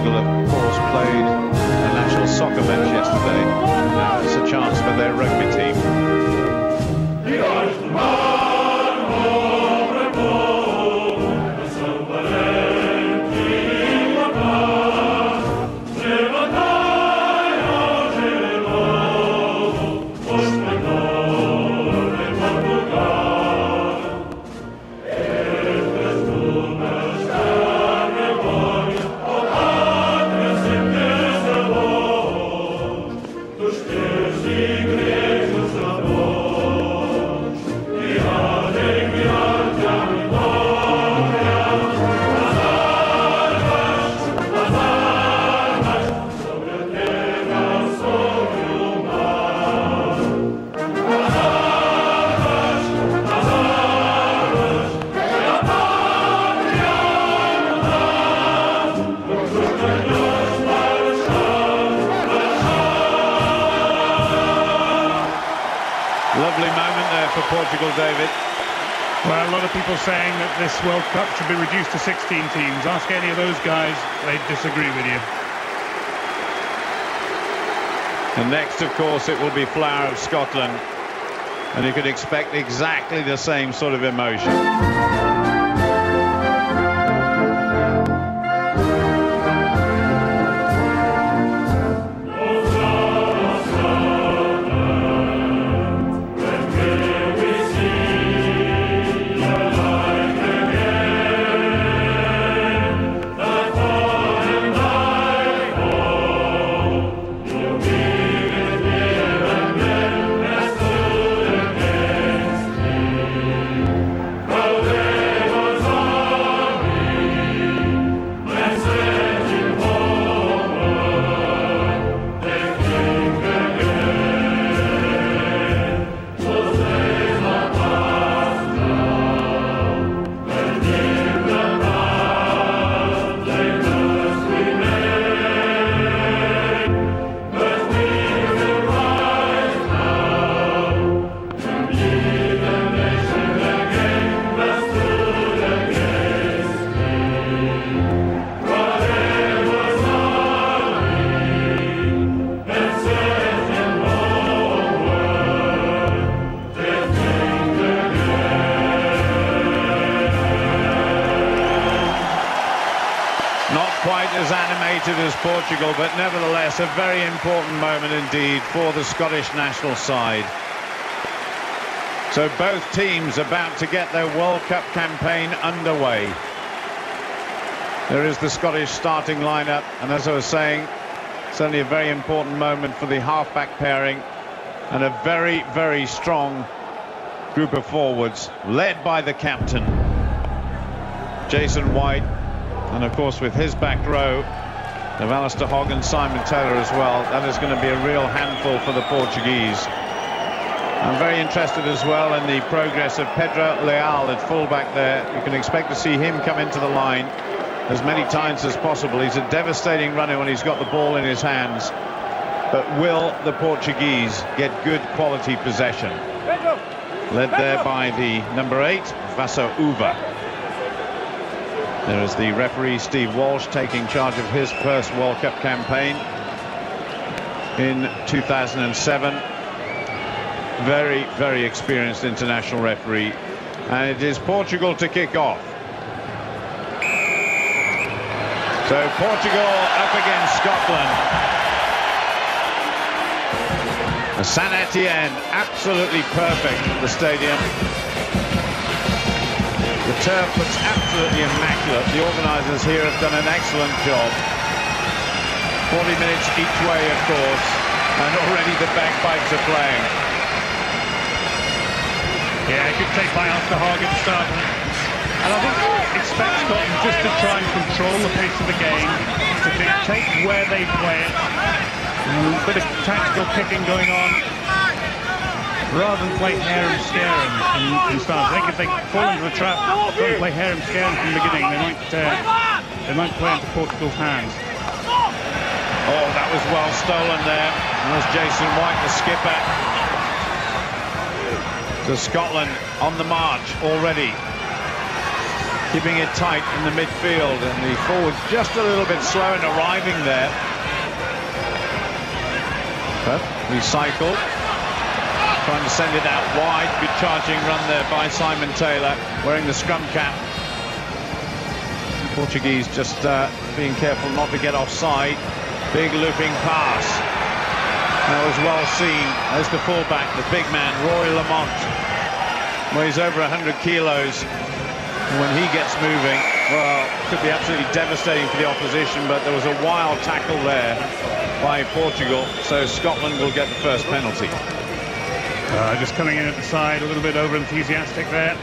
Portugal, of course, played a national soccer match yesterday. Now it's a chance for their rugby team. Lovely moment there for Portugal, David. Well, a lot of people saying that this World Cup should be reduced to 16 teams. Ask any of those guys, they'd disagree with you. And next, of course, it will be Flower of Scotland. And you could expect exactly the same sort of emotion. Not quite as animated as Portugal, but nevertheless a very important moment indeed for the Scottish national side. So both teams about to get their World Cup campaign underway. There is the Scottish starting lineup, and as I was saying, certainly a very important moment for the half-back pairing, and a very, very strong group of forwards, led by the captain, Jason White. And of course, with his back row of Alistair Hogg and Simon Taylor as well, that is going to be a real handful for the Portuguese. I'm very interested as well in the progress of Pedro Leal at fullback there. You can expect to see him come into the line as many times as possible. He's a devastating runner when he's got the ball in his hands. But will the Portuguese get good quality possession? Led there by the number 8, Vaso Uva. There is the referee Steve Walsh taking charge of his first World Cup campaign in 2007. Very, very experienced international referee. And it is Portugal to kick off. So Portugal up against Scotland. Saint-Étienne, absolutely perfect, the stadium. The turf looks absolutely immaculate. The organisers here have done an excellent job. 40 minutes each way, of course, and already the bagpipes are playing. Yeah, good take by Alistair Hogg at the start. And I think expect Scotland just to try and control the pace of the game, to dictate where they play it. A bit of tactical kicking going on, rather than play hare and scare in start. I think if they fall into the trap, don't play hare and scare from the beginning, they might play into Portugal's hands. Oh, that was well stolen there. That was Jason White, the skipper. So Scotland on the march already. keeping it tight in the midfield, and the forwards just a little bit slow in arriving there. But recycle, trying to send it out wide. Good charging run there by Simon Taylor, wearing the scrum cap. Portuguese just being careful not to get offside. Big looping pass. That was well seen. There's the fullback, the big man, Roy Lamont. Weighs over 100 kilos. And when he gets moving, well, it could be absolutely devastating for the opposition, but there was a wild tackle there by Portugal, so Scotland will get the first penalty. Just coming in at the side, a little bit over-enthusiastic there.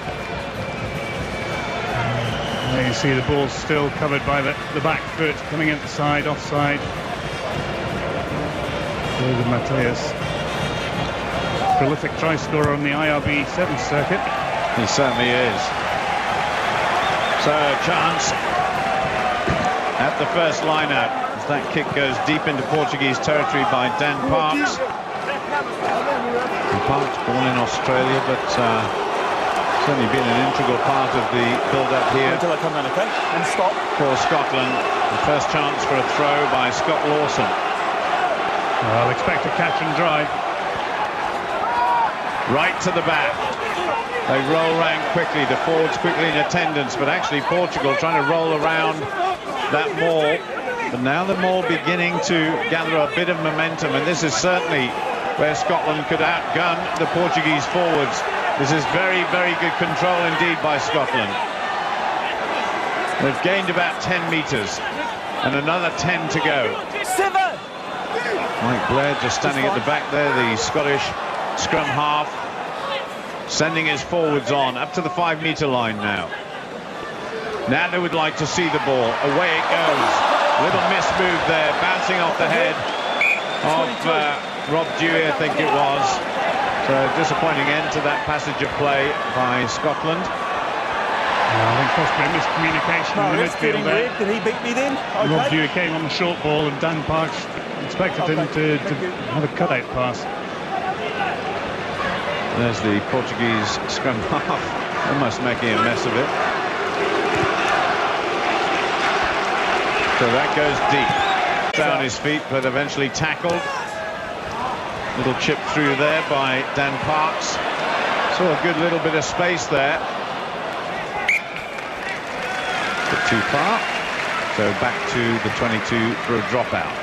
There you see the ball still covered by the back foot, coming in at the side, offside. David Mateus, prolific try scorer on the IRB 7th circuit. He certainly is. So a chance at the first line-out as that kick goes deep into Portuguese territory by Dan Parks. And Parks born in Australia, but certainly been an integral part of the build-up here And stop. for Scotland. The first chance for a throw by Scott Lawson. I'll expect a catch and drive. Right to the back. They roll round quickly, the forwards quickly in attendance, but actually Portugal trying to roll around that maul. But now the maul beginning to gather a bit of momentum, and this is certainly where Scotland could outgun the Portuguese forwards. This is very, very good control indeed by Scotland. They've gained about 10 metres and another 10 to go. Mike Blair just standing at the back there, the Scottish scrum half, sending his forwards on up to the 5-metre line now. Now they would like to see the ball. Away it goes. Little missed move there, bouncing off the head of Rob Dewey, I think it was. So disappointing end to that passage of play by Scotland. I think possibly miscommunication in the midfield there. Did he beat me then? Okay. Rob Dewey came on the short ball and Dan Parks expected him to have a cutout pass. There's the Portuguese scrum half, almost making a mess of it. So that goes deep. Down his feet, but eventually tackled. Little chip through there by Dan Parks. Saw a good little bit of space there. Bit too far. So back to the 22 for a dropout.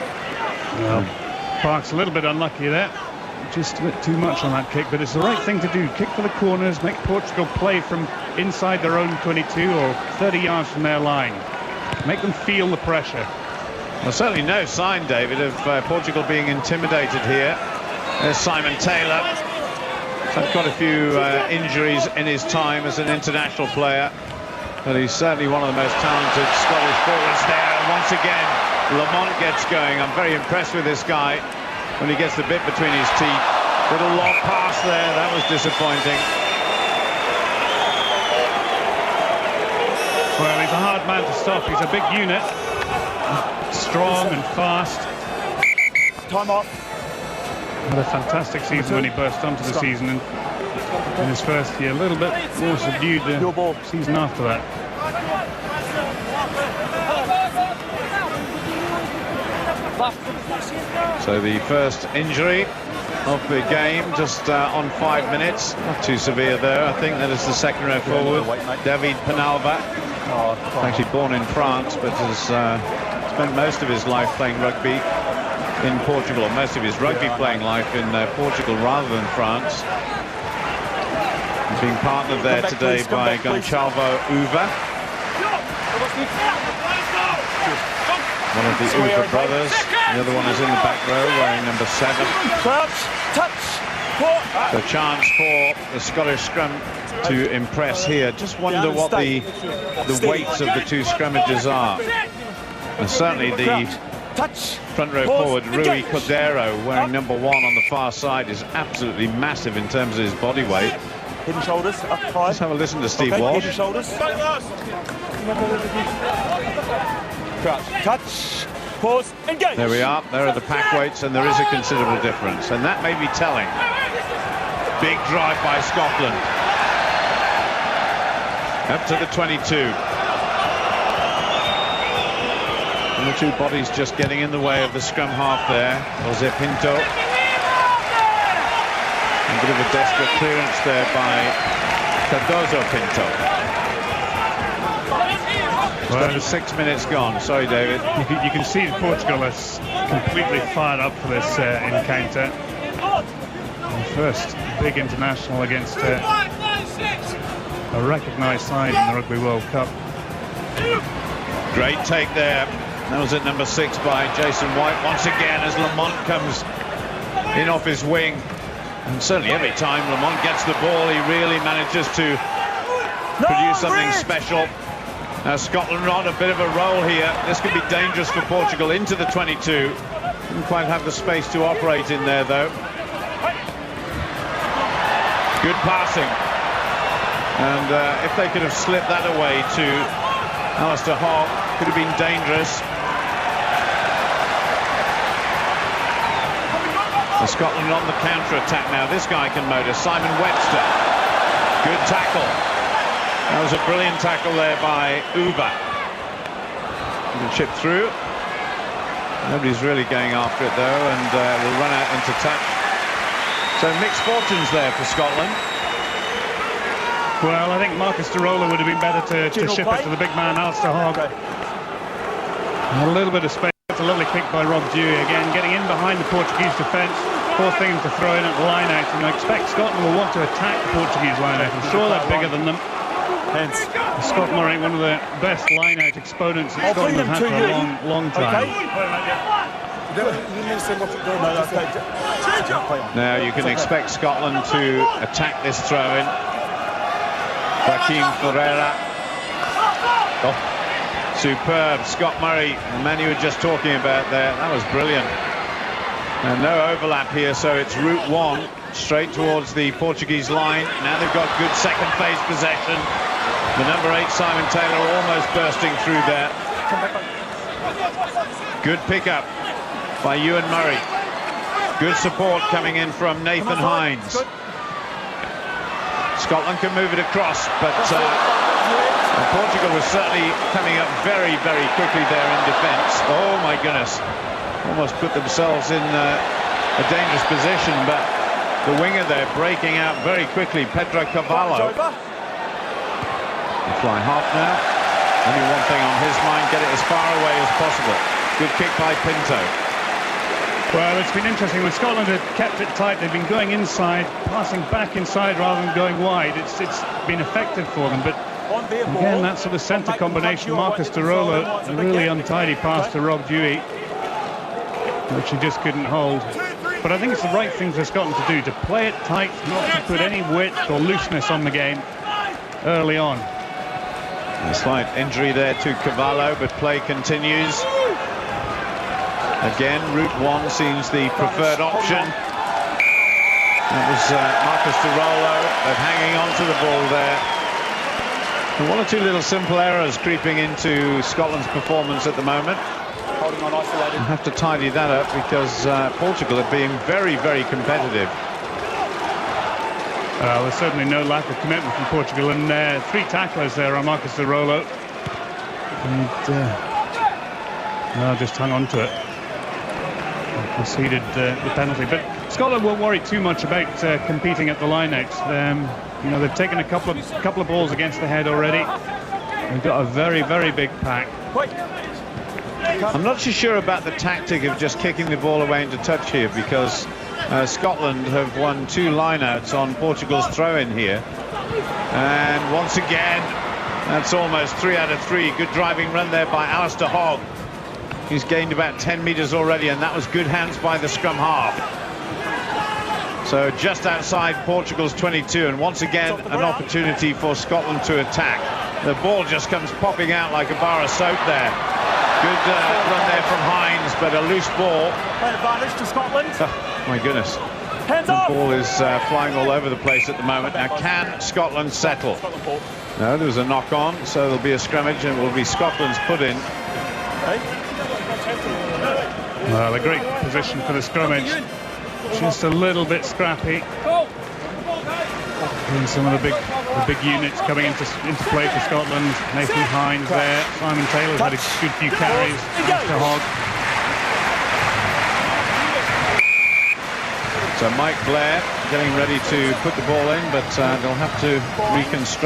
Well, Parks a little bit unlucky there. Just a bit too much on that kick, but it's the right thing to do. Kick for the corners, make Portugal play from inside their own 22 or 30 yards from their line. Make them feel the pressure. Well, certainly no sign, David, of Portugal being intimidated here. There's Simon Taylor. He's had quite a few injuries in his time as an international player, but he's certainly one of the most talented Scottish forwards there. And once again, Lamont gets going. I'm very impressed with this guy when he gets the bit between his teeth. Little long pass there, that was disappointing. Well, he's a hard man to stop. He's a big unit, strong and fast. Time off. Had a fantastic season when he burst onto the season, and in his first year, a little bit more subdued the season after that. So the first injury of the game, just on 5 minutes. Not too severe there. I think that is the second row forward, David Penalva. Actually born in France, but has spent most of his life playing rugby in Portugal, or most of his rugby playing life in Portugal rather than France. He's being partnered there today by Gonçalvo Uva, one of the Uva brothers. The other one is in the back row wearing number 7. So chance for the Scottish scrum to impress here. Just wonder what the weights of the two scrummages are. And certainly the front row forward, Rui Cordeiro, wearing number 1 on the far side, is absolutely massive in terms of his body weight. Hidden shoulders, up high. Let's have a listen to Steve Walsh. Hidden shoulders. Crouch, touch, pause, engage. There we are. There are the pack weights, and there is a considerable difference. And that may be telling. Big drive by Scotland. Up to the 22. And the two bodies just getting in the way of the scrum half there. Jose Pinto. A bit of a desperate clearance there by Cardozo Pinto. Well, 6 minutes gone. Sorry, David. You can see Portugal is completely fired up for this encounter. The first big international against a recognised side in the Rugby World Cup. Great take there. That was at number 6 by Jason White. Once again, as Lamont comes in off his wing. And certainly every time Lamont gets the ball, he really manages to produce something special. Now Scotland are on a bit of a roll here. This could be dangerous for Portugal into the 22. Didn't quite have the space to operate in there, though. Good passing. And if they could have slipped that away to Alistair Hogg, could have been dangerous. And Scotland on the counter-attack now. This guy can motor. Simon Webster. Good tackle. That was a brilliant tackle there by Uba. Good chip through. Nobody's really going after it, though, and will run out into touch. So mixed fortunes there for Scotland. Well, I think Marcus Tirola would have been better to ship it to the big man, Alistair Hogg. A little bit of space. It's a lovely kick by Rob Dewey again, getting in behind the Portuguese defence, forcing him to throw in at the line-out. And I expect Scotland will want to attack the Portuguese line-out. I'm sure they're bigger than them. Scott Murray, one of the best line-out exponents that Scotland have had for a long time. Now you can expect Scotland to attack this throw-in. Joaquim Ferreira. Oh, superb. Scott Murray, the man you were just talking about there. That was brilliant. And no overlap here, so it's route 1 straight towards the Portuguese line. Now they've got good second phase possession. The number 8, Simon Taylor, almost bursting through there. Good pickup by Ewan Murray. Good support coming in from Nathan Hines. Scotland can move it across, but Portugal was certainly coming up very, very quickly there in defence. Oh my goodness. Almost put themselves in a dangerous position, but the winger there breaking out very quickly, Pedro Cavallo. Fly half now. Only one thing on his mind, get it as far away as possible. Good kick by Pinto. Well, it's been interesting. When Scotland had kept it tight, they've been going inside, passing back inside rather than going wide. It's been effective for them, but again, that sort of centre combination, Marcus Tirola, a really untidy pass to Rob Dewey, which he just couldn't hold. But I think it's the right thing for Scotland to do, to play it tight, not to put any width or looseness on the game early on. A slight injury there to Cavallo, but play continues. Again, route 1 seems the preferred option. That was Marcus Tirola, but hanging on to the ball there. And 1 or 2 little simple errors creeping into Scotland's performance at the moment. We'll have to tidy that up because Portugal are being very, very competitive. There's certainly no lack of commitment from Portugal, and 3 tacklers there on Marcus Tirola. And just hung on to it. Conceded the penalty, but Scotland won't worry too much about competing at the line-outs. You know, they've taken a couple of balls against the head already. They've got a very, very big pack. I'm not too sure about the tactic of just kicking the ball away into touch here, because Scotland have won 2 line-outs on Portugal's throw-in here. And once again, that's almost 3 out of 3. Good driving run there by Alistair Hogg. He's gained about 10 metres already, and that was good hands by the scrum half. So just outside Portugal's 22, and once again an opportunity for Scotland to attack. The ball just comes popping out like a bar of soap there. Good run there from Hines, but a loose ball. Advantage to Scotland. Oh, my goodness. Hands the off. ball is flying all over the place at the moment. Now, can Scotland settle? No, there was a knock on, so there'll be a scrummage, and it will be Scotland's put in. Well, a great position for the scrummage. Just a little bit scrappy. And some of the big The big units coming into play for Scotland. Nathan Hines there. Simon Taylor's had a good few carries. Alistair Hogg. So Mike Blair getting ready to put the ball in, but they'll have to reconstruct.